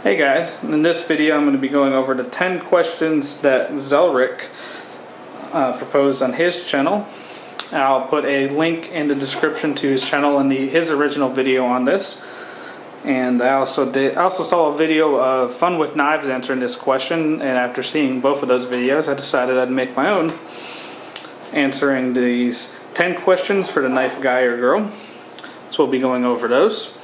Hey guys, in this video I'm going to be going over the 10 questions that Zelrick proposed on his channel. I'll put a link in the description to his channel and his original video on this. And I also saw a video of Fun with Knives answering this question, and after seeing both of those videos I decided I'd make my own, answering these 10 questions for the knife guy or girl. So we'll be going over those.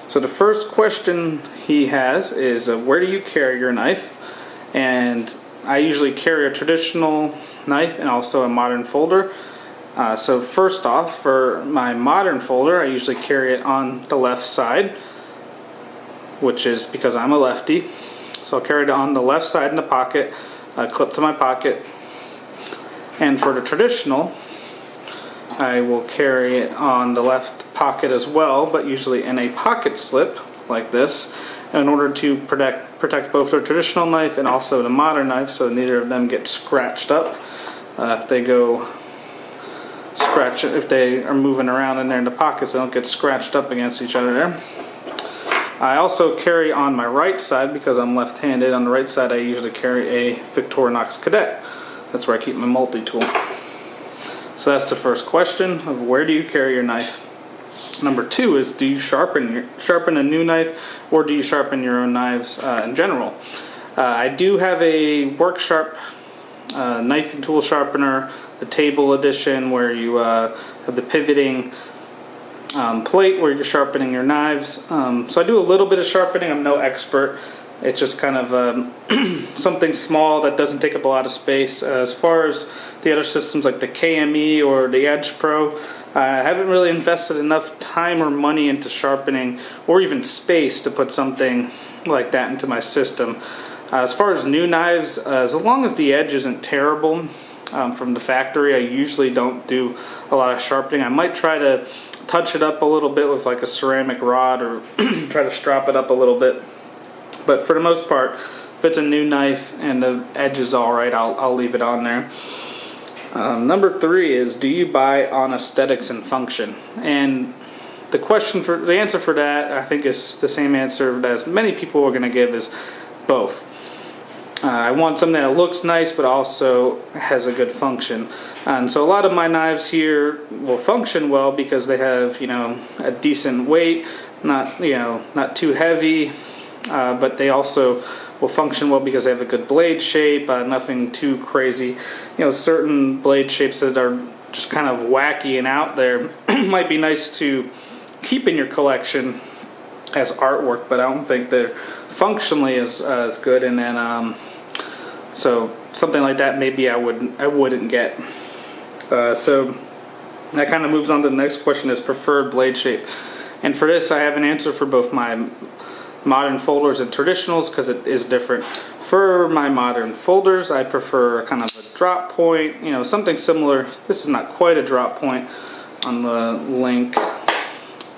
So the first question he has is, where do you carry your knife? And I usually carry a traditional knife and also a modern folder. So first off, for my modern folder, I usually carry it on the left side, which is because I'm a lefty. So I'll carry it on the left side in the pocket, clip to my pocket. And for the traditional, I will carry it on the left pocket as well, but usually in a pocket slip like this, in order to protect both the traditional knife and also the modern knife, so neither of them get scratched up. If they are moving around in there in the pockets, they don't get scratched up against each other there. I also carry on my right side, because I'm left-handed. On the right side I usually carry a Victorinox Cadet. That's where I keep my multi-tool. So that's the first question of where do you carry your knife. Number two is, do you sharpen a new knife, or do you sharpen your own knives in general? I do have a Work Sharp knife and tool sharpener, the table edition, where you have the pivoting plate where you're sharpening your knives. So I do a little bit of sharpening. I'm no expert. It's just kind of something small that doesn't take up a lot of space. As far as the other systems like the KME or the Edge Pro, I haven't really invested enough time or money into sharpening or even space to put something like that into my system. As far as new knives, as long as the edge isn't terrible from the factory, I usually don't do a lot of sharpening. I might try to touch it up a little bit with like a ceramic rod, or try to strop it up a little bit. But for the most part, if it's a new knife and the edge is alright, I'll leave it on there. Number three is, do you buy on aesthetics and function? And the answer for that, I think, is the same answer as many people are going to give, is both. I want something that looks nice but also has a good function. And so a lot of my knives here will function well because they have, a decent weight, not too heavy, but they also will function well because they have a good blade shape, nothing too crazy. Certain blade shapes that are just kind of wacky and out there might be nice to keep in your collection as artwork, but I don't think they're functionally as good. And then so something like that maybe I wouldn't get. So that kind of moves on to the next question, is preferred blade shape. And for this I have an answer for both my modern folders and traditionals, because it is different. For my modern folders, I prefer kind of a drop point, something similar. This is not quite a drop point on the link,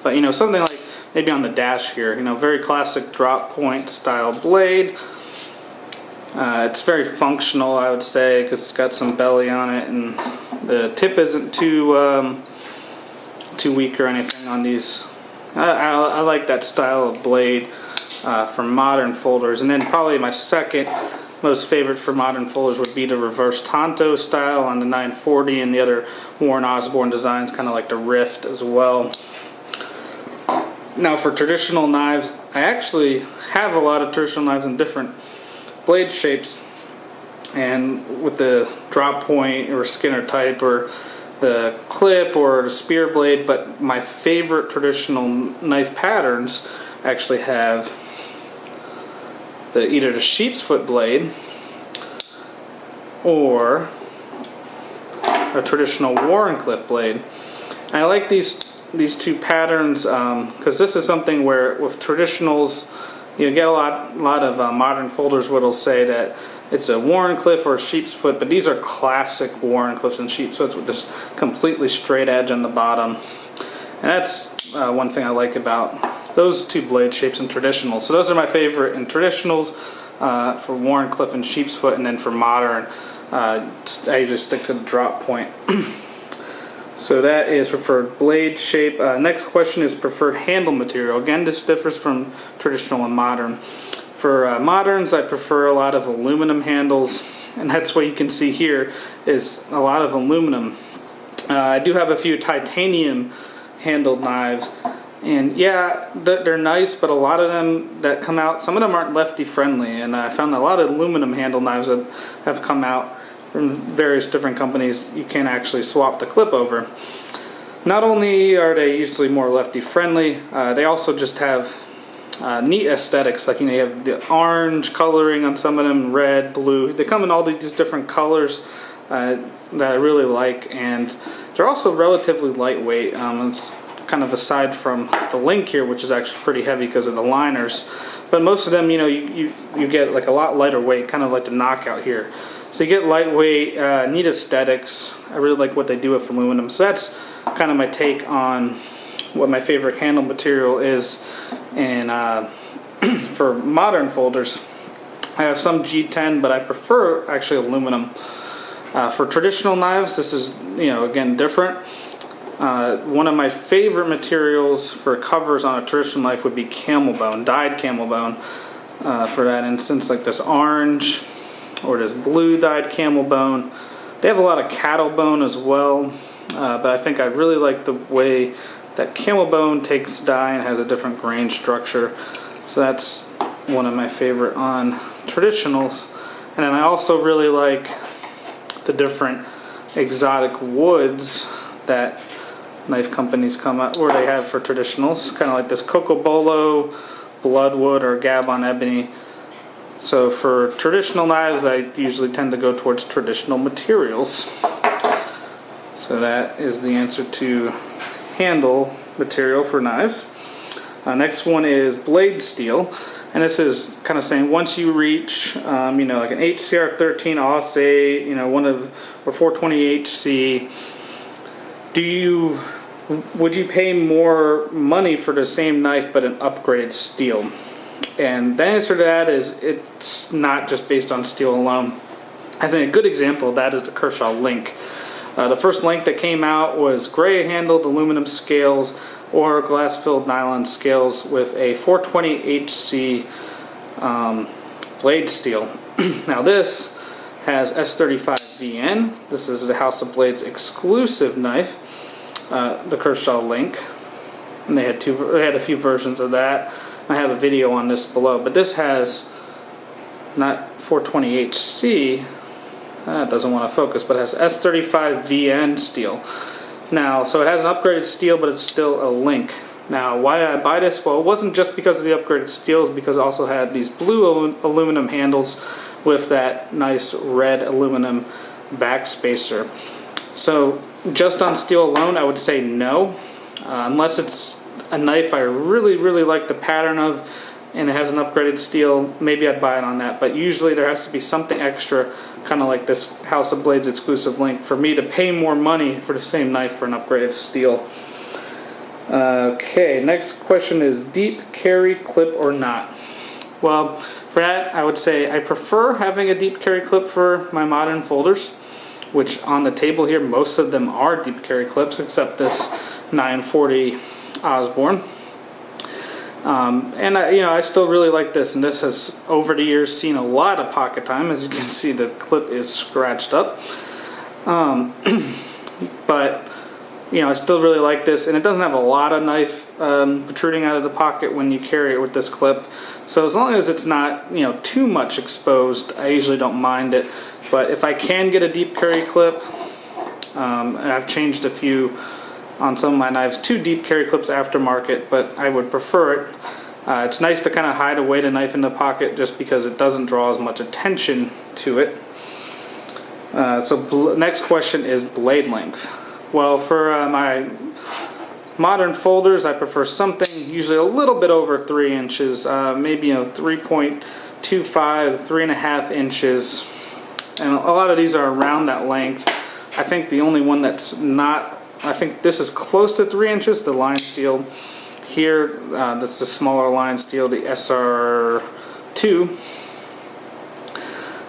but something like maybe on the dash here, very classic drop point style blade. It's very functional, I would say, because it's got some belly on it, and the tip isn't too weak or anything on these. I like that style of blade for modern folders. And then probably my second most favorite for modern folders would be the reverse Tonto style on the 940, and the other Warren Osborne designs, kind of like the Rift as well. Now for traditional knives, I actually have a lot of traditional knives in different blade shapes, and with the drop point or Skinner type or the clip or the spear blade, but my favorite traditional knife patterns actually have either the sheep's foot blade or a traditional Warncliffe blade. And I like these two patterns because this is something where with traditionals you get a lot of modern folders where it'll say that it's a Warncliffe or a sheep's foot, but these are classic Warncliffes and sheep's foots with this completely straight edge on the bottom. And that's one thing I like about those two blade shapes in traditionals. So those are my favorite in traditionals for Warncliffe and sheep's foot, and then for modern, I usually stick to the drop point. So that is preferred blade shape. Next question is preferred handle material. Again, this differs from traditional and modern. For moderns, I prefer a lot of aluminum handles, and that's what you can see here is a lot of aluminum. I do have a few titanium handled knives, and yeah, they're nice, but a lot of them that come out, some of them aren't lefty friendly, and I found a lot of aluminum handled knives that have come out from various different companies you can actually swap the clip over. Not only are they usually more lefty friendly, they also just have neat aesthetics. Like, you know, you have the orange coloring on some of them, red, blue. They come in all these different colors that I really like, and they're also relatively lightweight. It's kind of aside from the link here, which is actually pretty heavy because of the liners, but most of them, you know, you get like a lot lighter weight, kind of like the knockout here. So you get lightweight, neat aesthetics. I really like what they do with aluminum. So that's kind of my take on what my favorite handle material is. And for modern folders, I have some G10, but I prefer actually aluminum. For traditional knives, this is, you know, again, different. One of my favorite materials for covers on a traditional knife would be camel bone, dyed camel bone. For that instance, like this orange or this blue dyed camel bone. They have a lot of cattle bone as well, but I think I really like the way that camel bone takes dye and has a different grain structure. So that's one of my favorite on traditionals. And then I also really like the different exotic woods that knife companies come out, or they have for traditionals, kind of like this cocobolo, bloodwood, or gabon ebony. So for traditional knives, I usually tend to go towards traditional materials. So that is the answer to handle material for knives. Next one is blade steel, and this is kind of saying once you reach, you know, like an HCR13 AUS8, you know, or 420HC, would you pay more money for the same knife but an upgraded steel? And the answer to that is it's not just based on steel alone. I think a good example of that is the Kershaw Link. The first Link that came out was gray-handled aluminum scales or glass-filled nylon scales with a 420HC blade steel. Now this has S35VN. This is the House of Blades exclusive knife, the Kershaw Link, and they had a few versions of that. I have a video on this below, but this has not 420HC. It doesn't want to focus, but it has S35VN steel. Now, so it has an upgraded steel, but it's still a Link. Now, why did I buy this? Well, it wasn't just because of the upgraded steels, because it also had these blue aluminum handles with that nice red aluminum back spacer. So just on steel alone, I would say no, unless it's a knife I really, really like the pattern of and it has an upgraded steel, maybe I'd buy it on that. But usually there has to be something extra, kind of like this House of Blades exclusive Link, for me to pay more money for the same knife for an upgraded steel. Okay, next question is deep carry clip or not? Well, for that I would say I prefer having a deep carry clip for my modern folders, which on the table here most of them are deep carry clips except this 940 Osborne. And I still really like this, and this has over the years seen a lot of pocket time. As you can see, the clip is scratched up, but I still really like this, and it doesn't have a lot of knife protruding out of the pocket when you carry it with this clip. So as long as it's not too much exposed, I usually don't mind it. But if I can get a deep carry clip, and I've changed a few on some of my knives to deep carry clips aftermarket, but I would prefer it. It's nice to kind of hide away the knife in the pocket just because it doesn't draw as much attention to it. So next question is blade length. Well, for my modern folders, I prefer something usually a little bit over 3 inches, maybe 3.25, 3.5 inches, and a lot of these are around that length. I think the only one that's not, I think this is close to 3 inches, the line steel. Here, that's the smaller line steel, the SR2.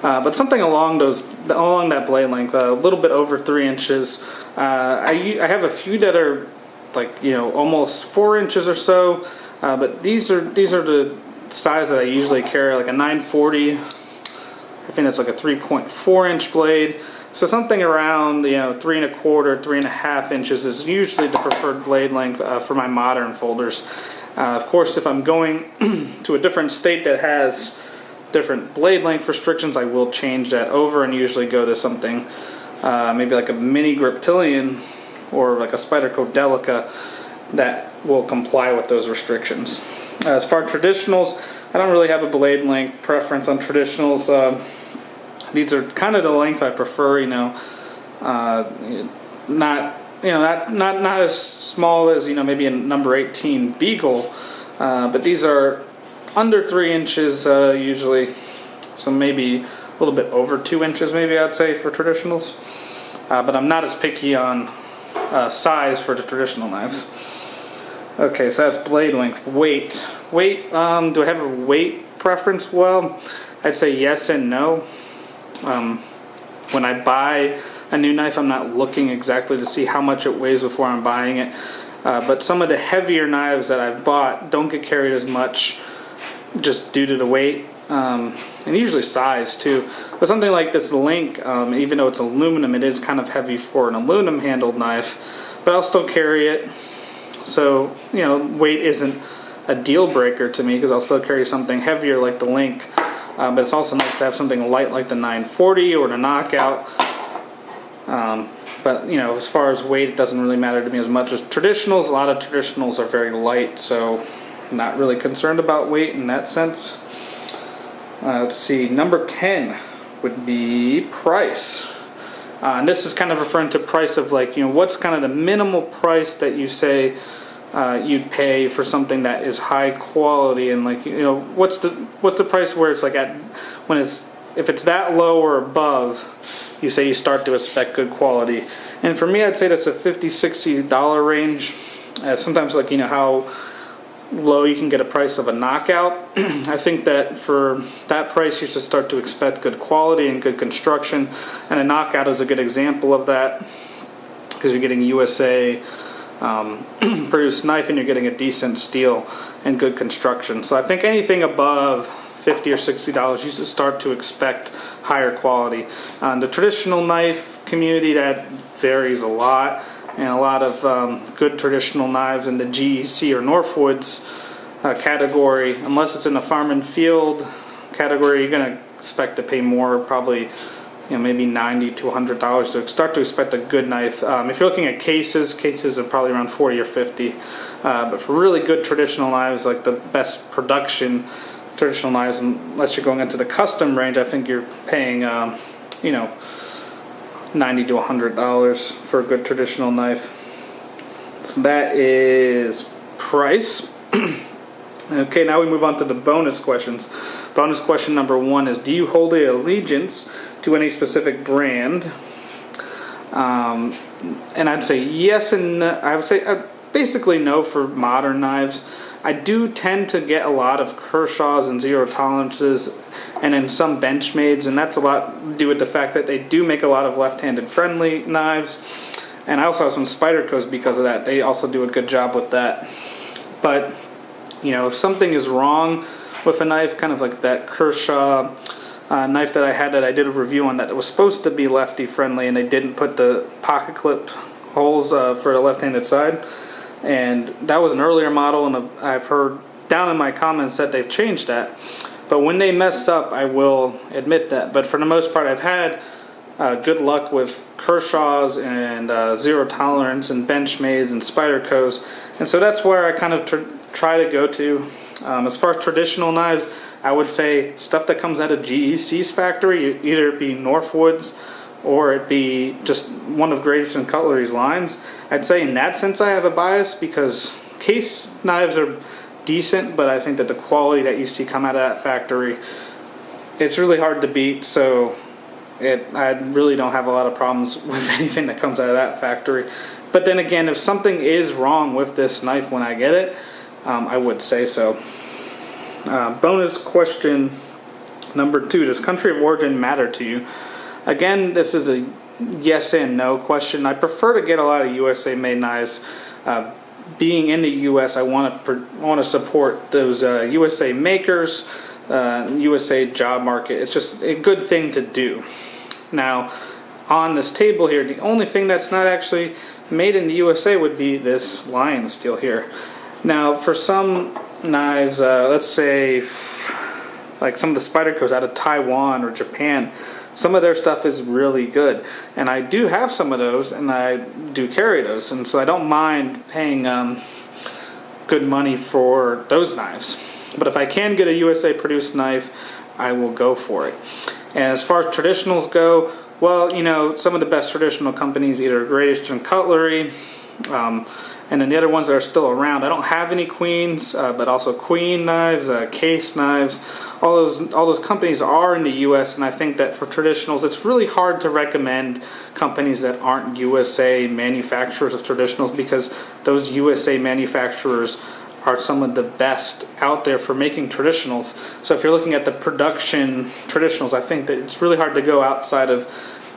But something along that blade length, a little bit over 3 inches. I have a few that are like almost 4 inches or so, but these are the size that I usually carry, like a 940. I think it's like a 3.4 inch blade. So something around 3 1/4, 3.5 inches is usually the preferred blade length for my modern folders. Of course, if I'm going to a different state that has different blade length restrictions, I will change that over and usually go to something maybe like a mini Griptilian or like a Spyderco Delica that will comply with those restrictions. As far as traditionals, I don't really have a blade length preference on traditionals. These are kind of the length I prefer, not as small as maybe a number 18 Beagle, but these are under 3 inches usually, so maybe a little bit over 2 inches maybe I'd say for traditionals, but I'm not as picky on size for the traditional knives. Okay, so that's blade length. Weight, do I have a weight preference? Well, I'd say yes and no. When I buy a new knife, I'm not looking exactly to see how much it weighs before I'm buying it, but some of the heavier knives that I've bought don't get carried as much just due to the weight, and usually size too. But something like this Link, even though it's aluminum, it is kind of heavy for an aluminum handled knife, but I'll still carry it. So weight isn't a deal breaker to me because I'll still carry something heavier like the Link. But it's also nice to have something light like the 940 or the Knockout. But as far as weight, it doesn't really matter to me as much as traditionals. A lot of traditionals are very light, so I'm not really concerned about weight in that sense. Let's see, number 10 would be price. And this is kind of referring to price of what's kind of the minimal price that you say you'd pay for something that is high quality, and what's the price where it's if it's that low or above, you say you start to expect good quality. And for me, I'd say that's a $50-$60 range. Sometimes how low you can get a price of a Knockout. I think that for that price you should start to expect good quality and good construction, and a Knockout is a good example of that because you're getting USA produced knife and you're getting a decent steel and good construction. So I think anything above $50 or $60 you should start to expect higher quality. The traditional knife community, that varies a lot, and a lot of good traditional knives in the GEC or Northwoods category, unless it's in the farm and field category, you're going to expect to pay more, probably maybe $90 to $100 to start to expect a good knife. If you're looking at cases are probably around $40 or $50. But for really good traditional knives, like the best production traditional knives, unless you're going into the custom range, I think you're paying $90 to $100 for a good traditional knife. So that is price. Okay, now we move on to the bonus questions. Bonus question number 1 is, do you hold an allegiance to any specific brand? And I'd say yes and no. I would say basically no for modern knives. I do tend to get a lot of Kershaws and zero tolerances, and then some Benchmades, and that's a lot to do with the fact that they do make a lot of left-handed friendly knives. And I also have some Spydercos because of that. They also do a good job with that. But if something is wrong with a knife, kind of like that Kershaw knife that I had that I did a review on that was supposed to be lefty friendly, and they didn't put the pocket clip holes for the left-handed side, and that was an earlier model, and I've heard down in my comments that they've changed that. But when they mess up, I will admit that. But for the most part, I've had good luck with Kershaws and zero tolerance and Benchmades and Spydercos, and so that's where I kind of try to go to. As far as traditional knives, I would say stuff that comes out of GEC's factory, either it be Northwoods or it be just one of Grayson Cutlery's lines. I'd say in that sense I have a bias because case knives are decent, but I think that the quality that you see come out of that factory, it's really hard to beat. So I really don't have a lot of problems with anything that comes out of that factory. But then again, if something is wrong with this knife when I get it, I would say so. Bonus question number 2, does country of origin matter to you? Again, this is a yes and no question. I prefer to get a lot of USA made knives being in the U.S., I want to support those USA makers, USA job market. It's just a good thing to do. Now, on this table here, the only thing that's not actually made in the USA would be this lion steel here. Now, for some knives, let's say like some of the Spydercos out of Taiwan or Japan, some of their stuff is really good, and I do have some of those, and I do carry those, and so I don't mind paying good money for those knives. But if I can get a USA produced knife, I will go for it. And as far as traditionals go, well, you know, some of the best traditional companies, either Great Eastern Cutlery, and then the other ones that are still around. I don't have any Queens, but also Queen knives, Case knives. All those companies are in the U.S., and I think that for traditionals, it's really hard to recommend companies that aren't USA manufacturers of traditionals, because those USA manufacturers are some of the best out there for making traditionals. So if you're looking at the production traditionals, I think that it's really hard to go outside of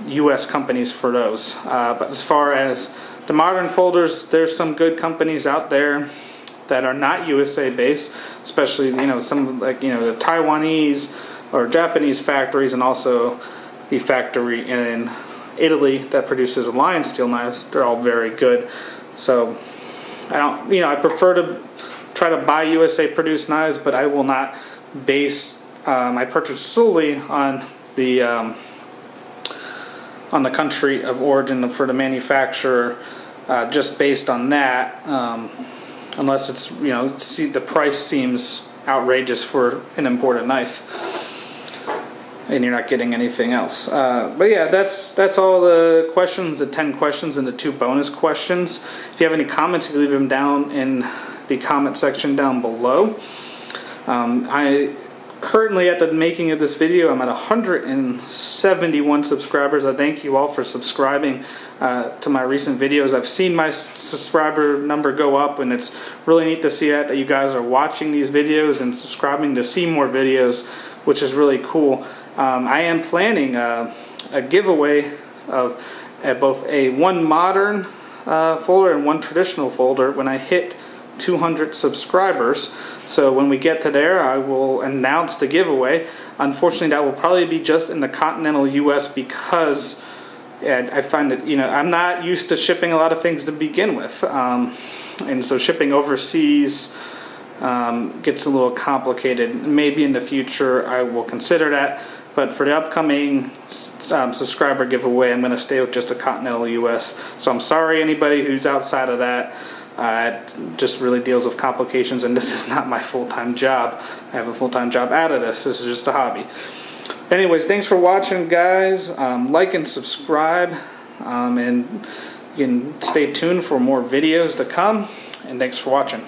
U.S. companies for those. But as far as the modern folders, there's some good companies out there that are not USA based, especially, you know, some like, you know, the Taiwanese or Japanese factories, and also the factory in Italy that produces lion steel knives. They're all very good. So I don't, you know, I prefer to try to buy USA produced knives, but I will not base my purchase solely on the country of origin for the manufacturer, just based on that, unless it's, you know, the price seems outrageous for an imported knife and you're not getting anything else. But yeah, that's all the questions, the 10 questions and the 2 bonus questions. If you have any comments, you can leave them down in the comment section down below. I currently, at the making of this video, I'm at 171 subscribers. I thank you all for subscribing to my recent videos. I've seen my subscriber number go up, and it's really neat to see that you guys are watching these videos and subscribing to see more videos, which is really cool. I am planning a giveaway of both one modern folder and one traditional folder when I hit 200 subscribers. So when we get to there, I will announce the giveaway. Unfortunately, that will probably be just in the continental US, because I find that, you know, I'm not used to shipping a lot of things to begin with, and so shipping overseas gets a little complicated. Maybe in the future I will consider that, but for the upcoming subscriber giveaway, I'm going to stay with just the continental US. So I'm sorry anybody who's outside of that. It just really deals with complications, and this is not my full-time job. I have a full-time job out of this. This is just a hobby. Anyways, thanks for watching, guys. Like and subscribe, and you can stay tuned for more videos to come, and thanks for watching.